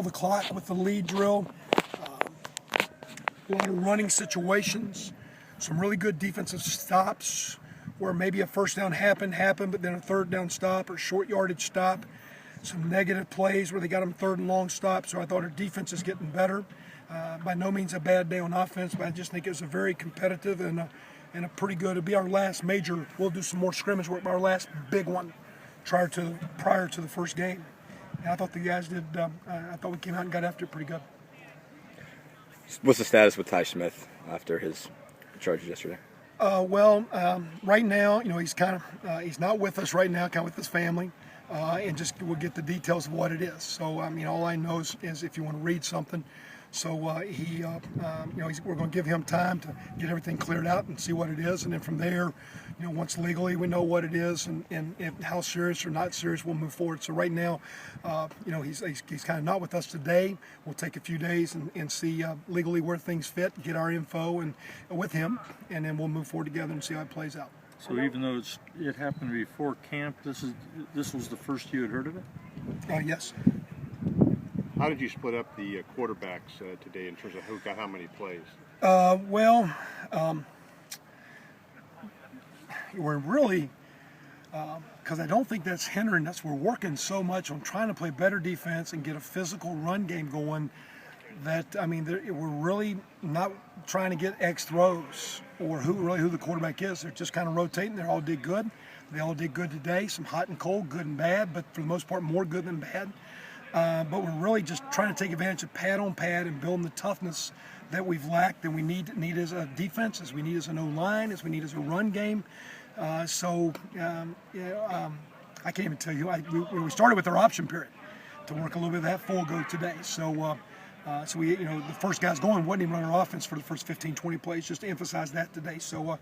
the clock with the lead drill. A lot of running situations, some really good defensive stops where maybe a first down happened, but then a third down stop or short yardage stop. Some negative plays where they got them third and long stops. So I thought our defense is getting better. By no means a bad day on offense, but I just think it was a very competitive and a pretty good. It'll be our last major. We'll do some more scrimmage work, but our last big one prior to the first game. And I thought the guys did. I thought we came out and got after it pretty good. What's the status with Ty Smith after his charges yesterday? Right now, he's he's not with us right now, kind of with his family, and just we'll get the details of what it is. So, all I know is if you want to read something. So we're going to give him time to get everything cleared out and see what it is, and then from there, once legally we know what it is and how serious or not serious, we'll move forward. So right now, he's kind of not with us today. We'll take a few days and see legally where things fit, get our info and with him, and then we'll move forward together and see how it plays out. So even though it happened before camp, this was the first you had heard of it? Yes. How did you split up the quarterbacks today in terms of who got how many plays? We're really, because I don't think that's hindering us. We're working so much on trying to play better defense and get a physical run game going that, we're really not trying to get X throws or who the quarterback is. They're just kind of rotating. They all did good. They all did good today, some hot and cold, good and bad, but for the most part, more good than bad. But we're really just trying to take advantage of pad on pad and building the toughness that we've lacked and we need as a defense, as we need as an O-line, as we need as a run game. I can't even tell you. We started with our option period to work a little bit of that full go today. So we, the first guys going wasn't even running our offense for the first 15, 20 plays, just to emphasize that today. So,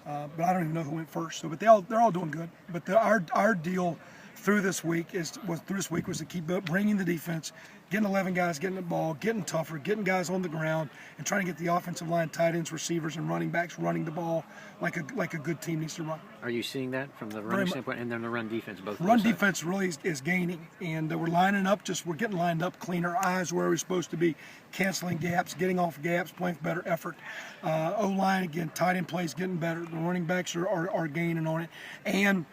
but I don't even know who went first. So, but they're all doing good. But our deal through this week was to keep bringing the defense, getting 11 guys, getting the ball, getting tougher, getting guys on the ground, and trying to get the offensive line, tight ends, receivers, and running backs running the ball like a good team needs to run. Are you seeing that from the running standpoint and then the run defense? Both run defense really is gaining, and we're lining up. We're getting lined up clean. Our eyes where we're supposed to be, canceling gaps, getting off gaps, playing for better effort. O-line again, tight end plays getting better. The running backs are gaining on it, and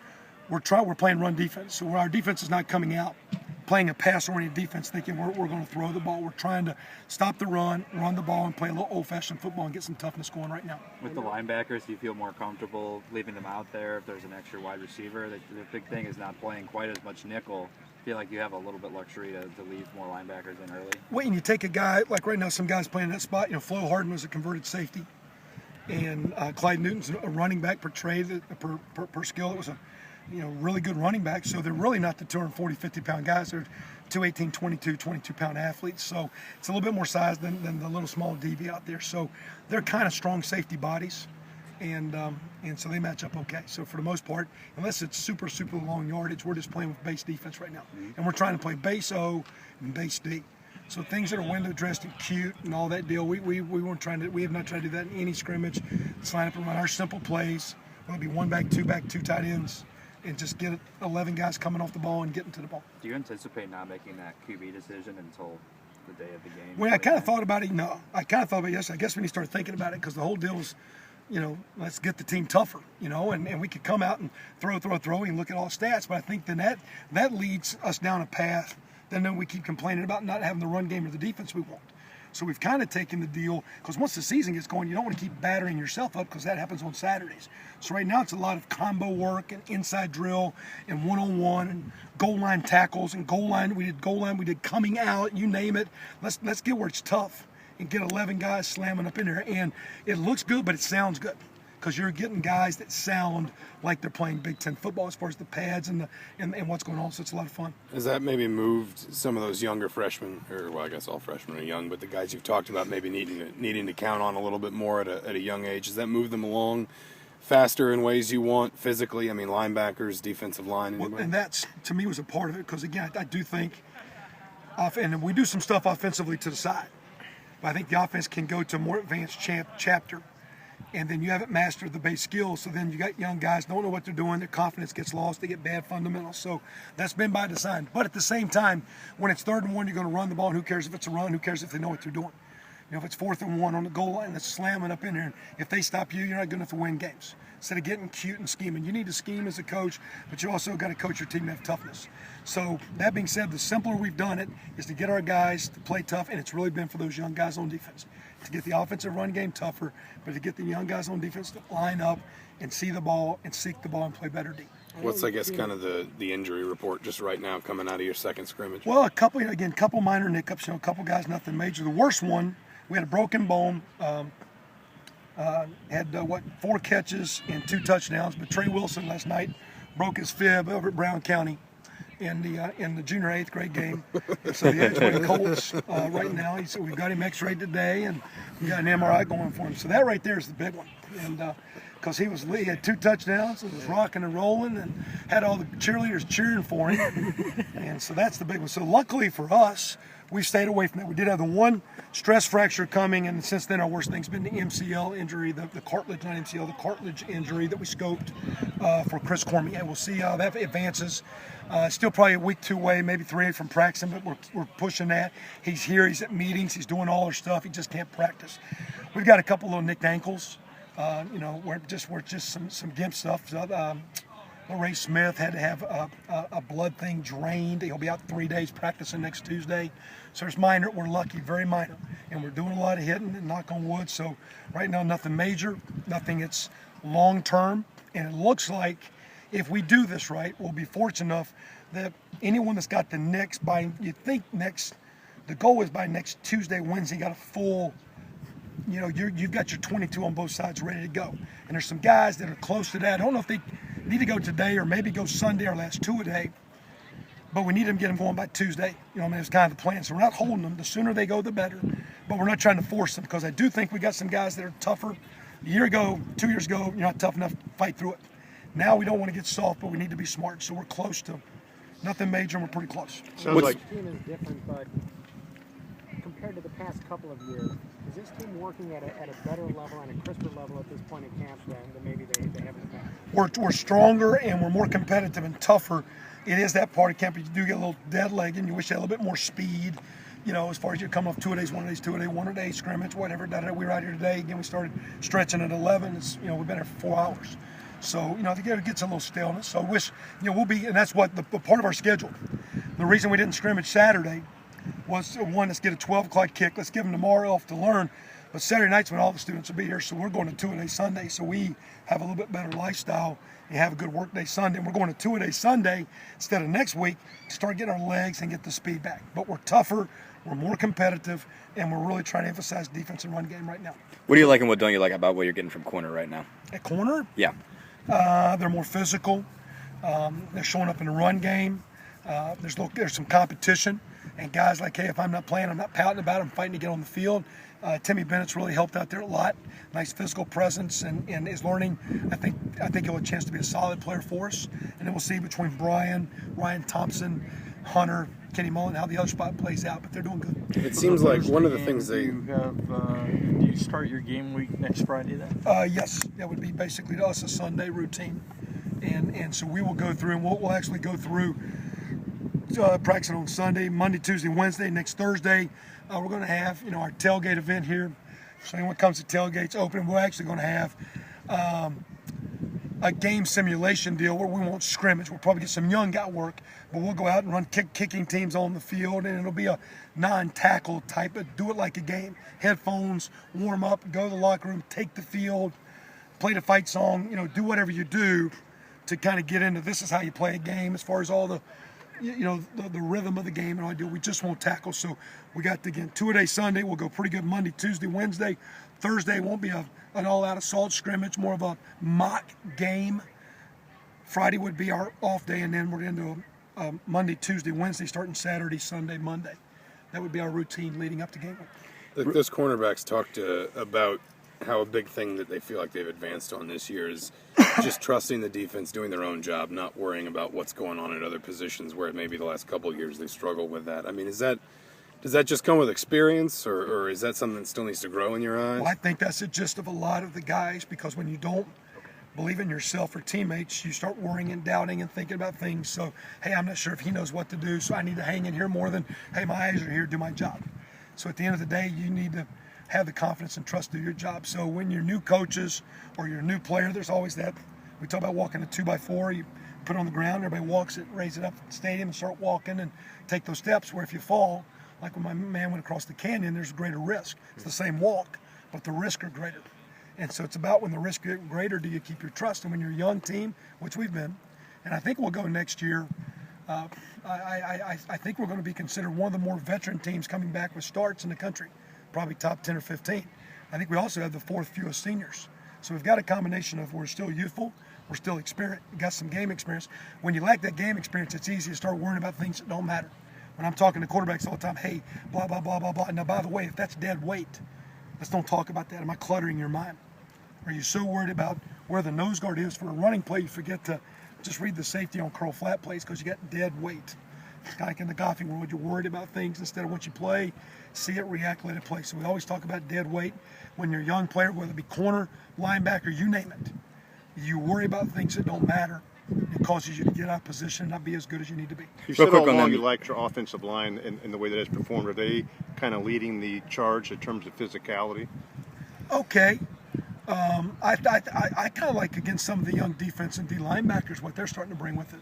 we're playing run defense. So our defense is not coming out playing a pass-oriented defense thinking we're going to throw the ball. We're trying to stop the run the ball, and play a little old-fashioned football and get some toughness going right now. With the linebackers, do you feel more comfortable leaving them out there if there's an extra wide receiver? The big thing is not playing quite as much nickel. I feel like you have a little bit luxury to leave more linebackers in early. Well, and you take a guy, like right now, some guys playing that spot. Flo Harden was a converted safety, and Clyde Newton's a running back per trade, per skill. It was a really good running back. So they're really not the 240, 50-pound guys. They're 218, 22-pound athletes. So it's a little bit more size than the little small DB out there. So they're kind of strong safety bodies, and so they match up okay. So for the most part, unless it's super long yardage, we're just playing with base defense right now, and we're trying to play base O and base D. So things that are window dressed and cute and all that deal, we weren't trying to. We have not tried to do that in any scrimmage. Let's line up and run our simple plays. It'll be one back, two tight ends, and just get 11 guys coming off the ball and getting to the ball. Do you anticipate not making that QB decision until the day of the game? Well, I kind of thought about it. No, I kind of thought about it yesterday. I guess when you start thinking about it, because the whole deal is, let's get the team tougher, and we could come out and throw and look at all stats. But I think then that leads us down a path. Then we keep complaining about not having the run game or the defense we want. So we've kind of taken the deal, because once the season gets going, you don't want to keep battering yourself up, because that happens on Saturdays. So right now it's a lot of combo work and inside drill and one-on-one and goal line tackles and goal line. We did coming out, you name it. Let's get where it's tough and get 11 guys slamming up in there. And it looks good, but it sounds good, because you're getting guys that sound like they're playing Big Ten football as far as the pads and what's going on. So it's a lot of fun. Has that maybe moved some of those younger freshmen, or I guess all freshmen are young, but the guys you've talked about maybe needing to count on a little bit more at a young age? Has that moved them along faster in ways you want physically? Linebackers, defensive line. Well, and that's, to me, was a part of it, because again, I do think, and we do some stuff offensively to the side, but I think the offense can go to a more advanced chapter and then you haven't mastered the base skills. So then you got young guys don't know what they're doing. Their confidence gets lost. They get bad fundamentals. So that's been by design. But at the same time, when it's 3rd and 1, you're going to run the ball. And who cares if it's a run? Who cares if they know what they're doing? You know, if it's 4th and 1 on the goal line, that's slamming up in there. And if they stop you, you're not good enough to win games. Instead of getting cute and scheming, you need to scheme as a coach, but you also got to coach your team to have toughness. So that being said, the simpler we've done it is to get our guys to play tough, and it's really been for those young guys on defense to get the offensive run game tougher, but to get the young guys on defense to line up and see the ball and seek the ball and play better D. What's, I guess, kind of the injury report just right now coming out of your second scrimmage? Well, a couple minor nickups, a couple guys, nothing major. The worst one, we had a broken bone, had 4 catches and 2 touchdowns, but Trey Wilson last night broke his fib over at Brown County in the junior 8th grade game. So the Edgewood Colts right now, we've got him x-rayed today, and we got an MRI going for him. So that right there is the big one. And because he had 2 touchdowns and was rocking and rolling and had all the cheerleaders cheering for him. And so that's the big one. So luckily for us, we stayed away from that. We did have the one stress fracture coming, and since then our worst thing's been the MCL injury, the cartilage, not MCL, the cartilage injury that we scoped for Chris Cormier. We'll see how that advances. Still probably a week 2 away, maybe 3 from practicing, but we're pushing that. He's here, he's at meetings, he's doing all our stuff. He just can't practice. We've got a couple little nicked ankles. We're just some gimp stuff. Ray Smith had to have a blood thing drained. He'll be out 3 days practicing next Tuesday. So it's minor. We're lucky, very minor. And we're doing a lot of hitting and knock on wood. So right now, nothing major, nothing that's long term. And it looks like if we do this right, we'll be fortunate enough that anyone that's got the nicks the goal is by next Tuesday, Wednesday, got a full, you've got your 22 on both sides ready to go. And there's some guys that are close to that. I don't know if they need to go today or maybe go Sunday or last 2 a day, but we need them to get them going by Tuesday. It's kind of the plan. So we're not holding them. The sooner they go, the better. But we're not trying to force them, because I do think we got some guys that are tougher. A year ago, 2 years ago, you're not tough enough to fight through it. Now we don't want to get soft, but we need to be smart. So we're close to nothing major, and we're pretty close. Sounds like This team is different, but compared to the past couple of years, is this team working at a better level and a crisper level at this point in camp than maybe they haven't been? We're stronger and we're more competitive and tougher. It is that part of camp. You do get a little dead leg, and you wish you had a little bit more speed. As far as you come off 2 a days, 1 a days, 2 a day, 1 a day scrimmage, whatever. We were out here today. Again, we started stretching at 11. We've been here for 4 hours. So, it gets a little staleness. So I wish, we'll be, and that's what the part of our schedule. The reason we didn't scrimmage Saturday was, one, let's get a 12 o'clock kick. Let's give them tomorrow off to learn. But Saturday night's when all the students will be here. So we're going to 2 a day Sunday. So we have a little bit better lifestyle and have a good work day Sunday. And we're going to 2 a day Sunday instead of next week to start getting our legs and get the speed back. But we're tougher, we're more competitive, and we're really trying to emphasize defense and run game right now. What do you like and what don't you like about what you're getting from corner right now? At corner, Yeah. they're more physical. They're showing up in the run game. There's some competition. And guys like, hey, if I'm not playing, I'm not pouting about it. I'm fighting to get on the field. Timmy Bennett's really helped out there a lot. Nice physical presence and is learning. I think he'll have a chance to be a solid player for us. And then we'll see between Brian, Ryan Thompson, Hunter, Kenny Mullen, how the other spot plays out. But they're doing good. It seems like one of the things do you start your game week next Friday then? Yes, that would be basically to us a Sunday routine. And so we will go through, and we'll actually go through practicing on Sunday, Monday, Tuesday, Wednesday. Next Thursday, we're going to have our tailgate event here. So anyone comes to tailgates open, we're actually going to have a game simulation deal where we won't scrimmage. We'll probably get some young guy work, but we'll go out and run kicking teams on the field, and it'll be a non-tackle type of do it like a game. Headphones, warm up, go to the locker room, take the field, play the fight song, do whatever you do to kind of get into this is how you play a game as far as all the the rhythm of the game and all I do. We just won't tackle. So we got, again, 2 a day Sunday. We'll go pretty good Monday, Tuesday, Wednesday. Thursday won't be an all-out assault scrimmage, more of a mock game. Friday would be our off day, and then we're into a Monday, Tuesday, Wednesday, starting Saturday, Sunday, Monday. That would be our routine leading up to game week. Those cornerbacks talked about how a big thing that they feel like they've advanced on this year is just trusting the defense, doing their own job, not worrying about what's going on at other positions where maybe the last couple of years they struggled with that. I mean, is that Does that just come with experience, or is that something that still needs to grow in your eyes? Well, I think that's the gist of a lot of the guys, because when you don't believe in yourself or teammates, you start worrying and doubting and thinking about things. So, hey, I'm not sure if he knows what to do, so I need to hang in here more than, hey, my eyes are here, do my job. So at the end of the day, you need to have the confidence and trust to do your job. So when you're new coaches or you're a new player, there's always that. We talk about walking a 2x4, you put it on the ground, everybody walks it, raise it up at the stadium and start walking and take those steps, where if you fall, like when my man went across the canyon, there's a greater risk. It's the same walk, but the risks are greater. And so it's about, when the risks get greater, do you keep your trust? And when you're a young team, which we've been, and I think we'll go next year, I think we're going to be considered one of the more veteran teams coming back with starts in the country, probably top 10 or 15. I think we also have the fourth fewest seniors. So we've got a combination of, we're still youthful, we're still experienced, got some game experience. When you lack that game experience, it's easy to start worrying about things that don't matter. When I'm talking to quarterbacks all the time, hey, blah, blah, blah, blah, blah. Now, by the way, if that's dead weight, let's don't talk about that. Am I cluttering your mind? Are you so worried about where the nose guard is for a running play, you forget to just read the safety on curl flat plays because you got dead weight? Like in the golfing world, you're worried about things instead of once you play, see it, react, let it play. So we always talk about dead weight. When you're a young player, whether it be corner, linebacker, you name it, you worry about things that don't matter. It causes you to get out of position and not be as good as you need to be. You Real said quick all on along them. you liked your offensive line and the way that it's performed. Are they kind of leading the charge in terms of physicality? Okay. I kind of like against some of the young defense and D linebackers what they're starting to bring with it,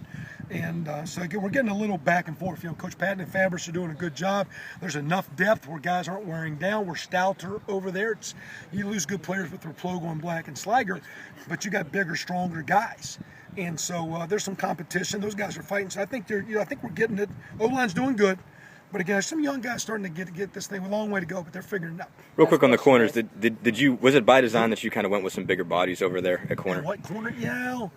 and so again, we're getting a little back and forth. You know, Coach Patton and Fabris are doing a good job. There's enough depth where guys aren't wearing down. We're stouter over there. You lose good players with Replogo and Black and Sliger, but you got bigger, stronger guys, and so there's some competition. Those guys are fighting. So I think I think we're getting it. O-line's doing good. But again, there's some young guys starting to get this thing. A long way to go, but they're figuring it out. Real quick on the corners, did you, was it by design that you kind of went with some bigger bodies over there at corner? And what corner? Yeah.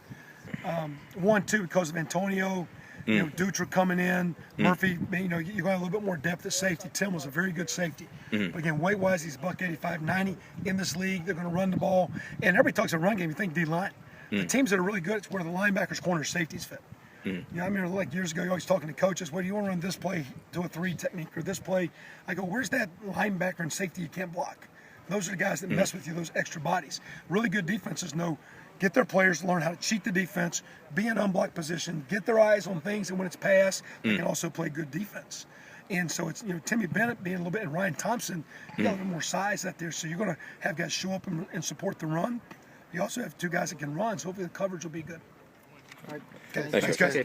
1-2 because of Antonio, you know, Dutra coming in, Murphy. You know, you got a little bit more depth at safety. Tim was a very good safety. But again, weight-wise, he's $185, 90 in this league. They're going to run the ball, and everybody talks about run game. You think D-line. The teams that are really good, it's where the linebackers, corners, safeties fit. You know, I remember like years ago, you're always talking to coaches, well, do you want to run this play to a 3 technique or this play? I go, where's that linebacker and safety you can't block? Those are the guys that mess with you, those extra bodies. Really good defenses know, get their players to learn how to cheat the defense, be in unblocked position, get their eyes on things, and when it's pass, they can also play good defense. And so it's, you know, Timmy Bennett being a little bit, and Ryan Thompson, you got a little more size out there, so you're going to have guys show up and support the run. You also have 2 guys that can run, so hopefully the coverage will be good. All right. Okay, thanks guys.